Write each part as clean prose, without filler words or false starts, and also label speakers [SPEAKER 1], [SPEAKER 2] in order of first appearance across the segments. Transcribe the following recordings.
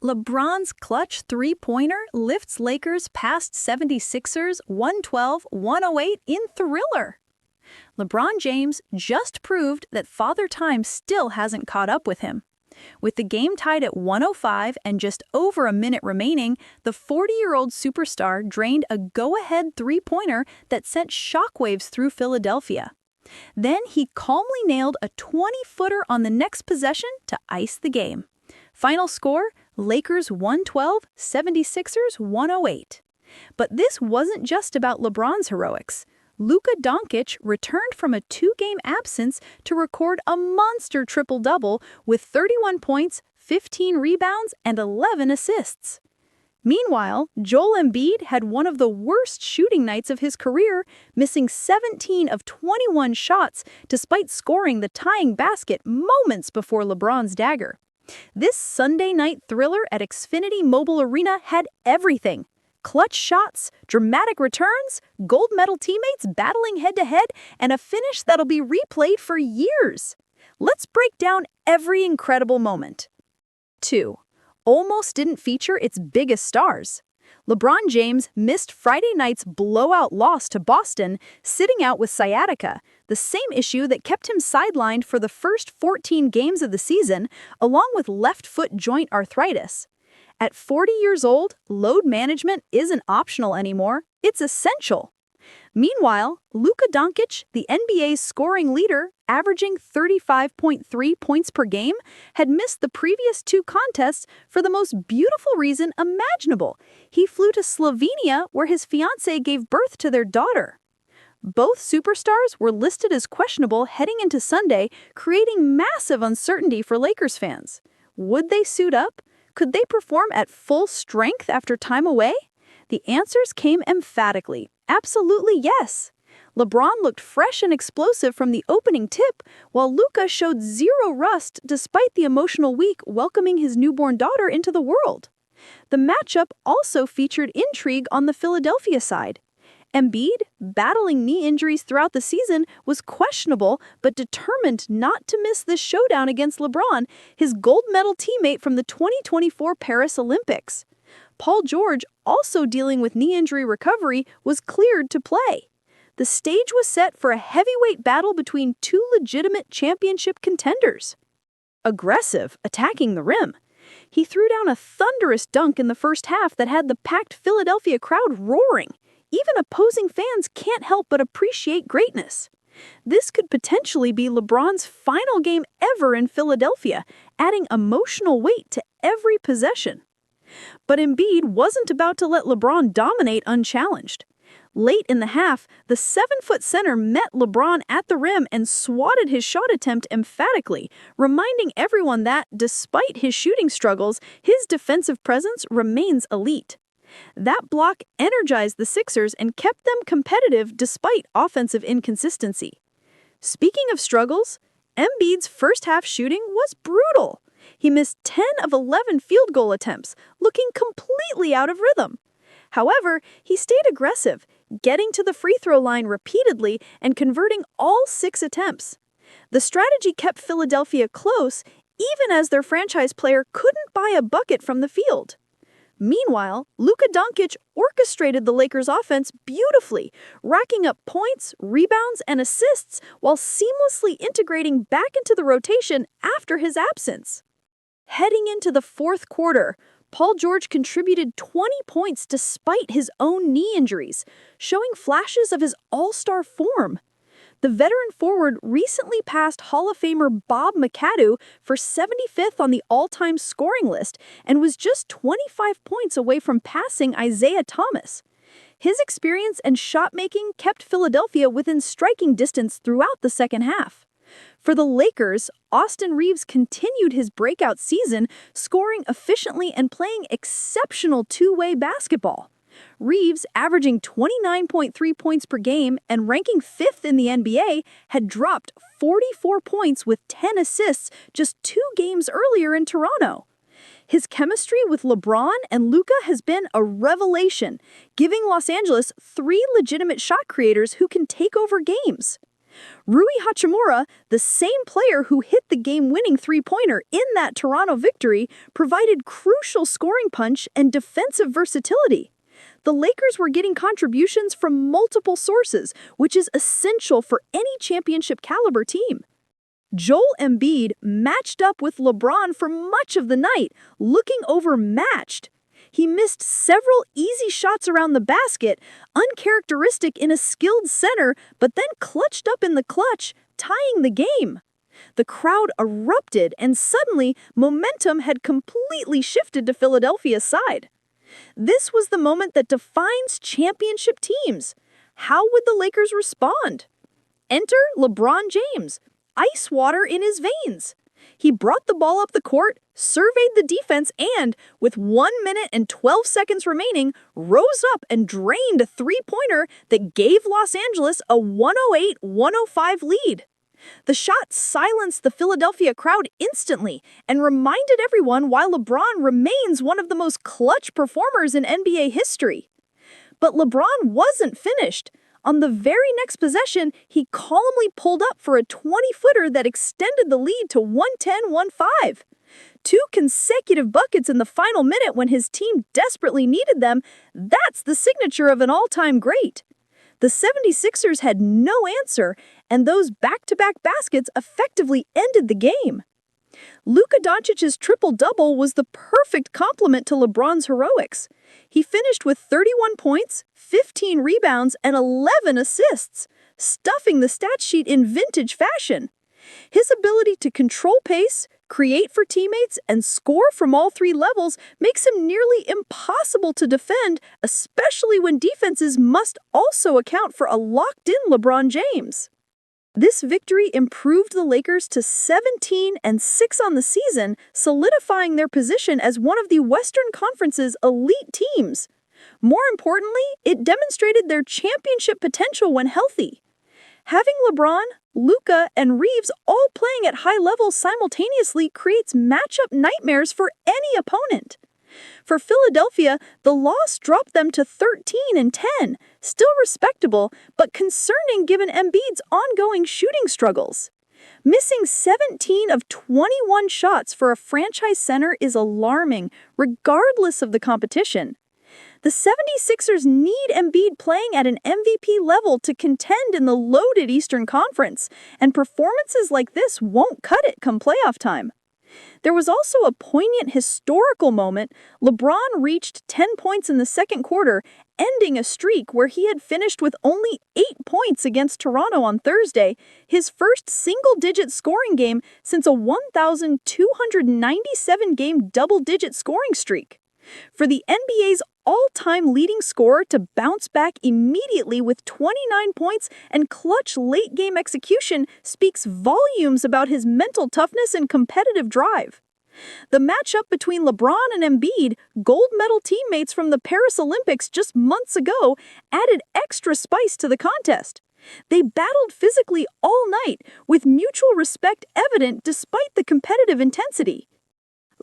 [SPEAKER 1] LeBron's clutch three-pointer lifts Lakers past 76ers 112-108 in Thriller. LeBron James just proved that Father Time still hasn't caught up with him. With the game tied at 105 and just over a minute remaining, the 40-year-old superstar drained a go-ahead three-pointer that sent shockwaves through Philadelphia. Then he calmly nailed a 20-footer on the next possession to ice the game. Final score, Lakers 112, 76ers 108. But this wasn't just about LeBron's heroics. Luka Doncic returned from a two-game absence to record a monster triple-double with 31 points, 15 rebounds, and 11 assists. Meanwhile, Joel Embiid had one of the worst shooting nights of his career, missing 17 of 21 shots despite scoring the tying basket moments before LeBron's dagger. This Sunday night thriller at Xfinity Mobile Arena had everything. Clutch shots, dramatic returns, gold medal teammates battling head-to-head, and a finish that'll be replayed for years. Let's break down every incredible moment. 2. Almost didn't feature its biggest stars. LeBron James missed Friday night's blowout loss to Boston, sitting out with sciatica, the same issue that kept him sidelined for the first 14 games of the season, along with left foot joint arthritis. At 40 years old, load management isn't optional anymore, it's essential. Meanwhile, Luka Doncic, the NBA's scoring leader, averaging 35.3 points per game, had missed the previous two contests for the most beautiful reason imaginable. He flew to Slovenia, where his fiancée gave birth to their daughter. Both superstars were listed as questionable heading into Sunday, creating massive uncertainty for Lakers fans. Would they suit up? Could they perform at full strength after time away? The answers came emphatically. Absolutely yes. LeBron looked fresh and explosive from the opening tip, while Luka showed zero rust despite the emotional week welcoming his newborn daughter into the world. The matchup also featured intrigue on the Philadelphia side. Embiid, battling knee injuries throughout the season, was questionable but determined not to miss this showdown against LeBron, his gold medal teammate from the 2024 Paris Olympics. Paul George, also dealing with knee injury recovery, was cleared to play. The stage was set for a heavyweight battle between two legitimate championship contenders. Aggressive, attacking the rim. He threw down a thunderous dunk in the first half that had the packed Philadelphia crowd roaring. Even opposing fans can't help but appreciate greatness. This could potentially be LeBron's final game ever in Philadelphia, adding emotional weight to every possession. But Embiid wasn't about to let LeBron dominate unchallenged. Late in the half, the 7-foot center met LeBron at the rim and swatted his shot attempt emphatically, reminding everyone that, despite his shooting struggles, his defensive presence remains elite. That block energized the Sixers and kept them competitive despite offensive inconsistency. Speaking of struggles, Embiid's first-half shooting was brutal. He missed 10 of 11 field goal attempts, looking completely out of rhythm. However, he stayed aggressive, getting to the free throw line repeatedly and converting all 6 attempts. The strategy kept Philadelphia close, even as their franchise player couldn't buy a bucket from the field. Meanwhile, Luka Doncic orchestrated the Lakers' offense beautifully, racking up points, rebounds, and assists while seamlessly integrating back into the rotation after his absence. Heading into the fourth quarter, Paul George contributed 20 points despite his own knee injuries, showing flashes of his all-star form. The veteran forward recently passed Hall of Famer Bob McAdoo for 75th on the all-time scoring list and was just 25 points away from passing Isaiah Thomas. His experience and shot-making kept Philadelphia within striking distance throughout the second half. For the Lakers, Austin Reeves continued his breakout season, scoring efficiently and playing exceptional two-way basketball. Reeves, averaging 29.3 points per game and ranking 5th in the NBA, had dropped 44 points with 10 assists just 2 games earlier in Toronto. His chemistry with LeBron and Luka has been a revelation, giving Los Angeles 3 legitimate shot creators who can take over games. Rui Hachimura, the same player who hit the game-winning three-pointer in that Toronto victory, provided crucial scoring punch and defensive versatility. The Lakers were getting contributions from multiple sources, which is essential for any championship-caliber team. Joel Embiid matched up with LeBron for much of the night, looking overmatched. He missed several easy shots around the basket, uncharacteristic in a skilled center, but then clutched up in the clutch, tying the game. The crowd erupted, and suddenly, momentum had completely shifted to Philadelphia's side. This was the moment that defines championship teams. How would the Lakers respond? Enter LeBron James, ice water in his veins. He brought the ball up the court, surveyed the defense, and, with 1 minute and 12 seconds remaining, rose up and drained a three-pointer that gave Los Angeles a 108-105 lead. The shot silenced the Philadelphia crowd instantly and reminded everyone why LeBron remains one of the most clutch performers in NBA history. But LeBron wasn't finished. On the very next possession, he calmly pulled up for a 20-footer that extended the lead to 110-105. 2 consecutive buckets in the final minute when his team desperately needed them, that's the signature of an all-time great. The 76ers had no answer, and those back-to-back baskets effectively ended the game. Luka Doncic's triple-double was the perfect complement to LeBron's heroics. He finished with 31 points, 15 rebounds, and 11 assists, stuffing the stat sheet in vintage fashion. His ability to control pace, create for teammates, and score from all 3 levels makes him nearly impossible to defend, especially when defenses must also account for a locked-in LeBron James. This victory improved the Lakers to 17-6 on the season, solidifying their position as one of the Western Conference's elite teams. More importantly, it demonstrated their championship potential when healthy. Having LeBron, Luka, and Reeves all playing at high levels simultaneously creates matchup nightmares for any opponent. For Philadelphia, the loss dropped them to 13-10, still respectable, but concerning given Embiid's ongoing shooting struggles. Missing 17 of 21 shots for a franchise center is alarming, regardless of the competition. The 76ers need Embiid playing at an MVP level to contend in the loaded Eastern Conference, and performances like this won't cut it come playoff time. There was also a poignant historical moment. LeBron reached 10 points in the second quarter, ending a streak where he had finished with only 8 points against Toronto on Thursday, his first single-digit scoring game since a 1,297-game double-digit scoring streak. For the NBA's all-time leading scorer to bounce back immediately with 29 points and clutch late-game execution speaks volumes about his mental toughness and competitive drive. The matchup between LeBron and Embiid, gold medal teammates from the Paris Olympics just months ago, added extra spice to the contest. They battled physically all night, with mutual respect evident despite the competitive intensity.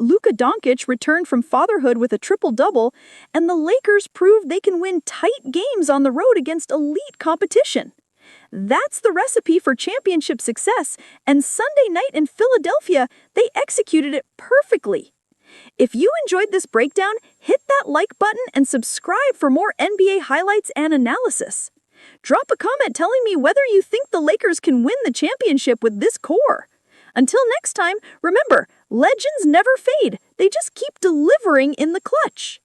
[SPEAKER 1] Luka Doncic returned from fatherhood with a triple-double, and the Lakers proved they can win tight games on the road against elite competition. That's the recipe for championship success, and Sunday night in Philadelphia, they executed it perfectly. If you enjoyed this breakdown, hit that like button and subscribe for more NBA highlights and analysis. Drop a comment telling me whether you think the Lakers can win the championship with this core. Until next time, remember, legends never fade. They just keep delivering in the clutch.